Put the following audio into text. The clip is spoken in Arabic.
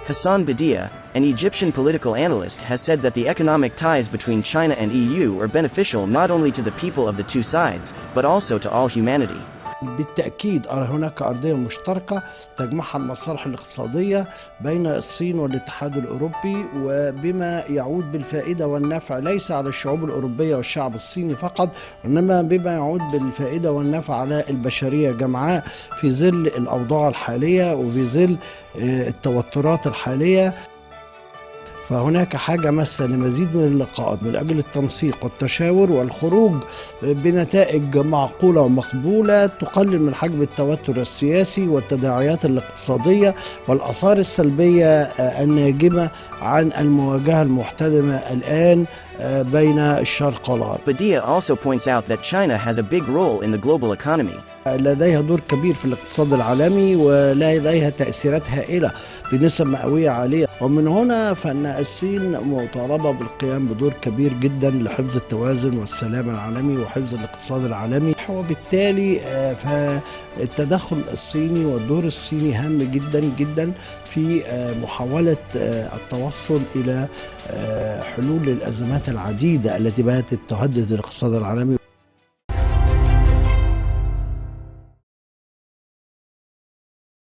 Hassan Badia, an Egyptian political analyst, has said that the economic ties between China and EU are beneficial not only to the people of the two sides, but also to all humanity. بالتأكيد هناك أرضية مشتركة تجمعها المصالح الاقتصادية بين الصين والاتحاد الأوروبي، وبما يعود بالفائدة والنفع ليس على الشعوب الأوروبية والشعب الصيني فقط، إنما بما يعود بالفائدة والنفع على البشرية جمعاء في ظل الأوضاع الحالية وفي ظل التوترات الحالية. فهناك حاجة ماسة لمزيد من اللقاءات من أجل التنسيق والتشاور والخروج بنتائج معقولة ومقبولة تقلل من حجم التوتر السياسي والتداعيات الاقتصادية والآثار السلبية الناجمة عن المواجهة المحتدمة الآن بين الشرق والغرب. Badia also points out that China has a big role in the global economy. لديها دور كبير في الاقتصاد العالمي ولديها تأثيرات هائلة بنسب مئوية عالية، ومن هنا فإن الصين مطالبة بالقيام بدور كبير جدا لحفظ التوازن والسلام العالمي وحفظ الاقتصاد العالمي، وبالتالي فالتدخل الصيني والدور الصيني هام جدا جدا في محاولة التوصل إلى حلول للأزمات العديدة التي باتت تهدد الاقتصاد العالمي.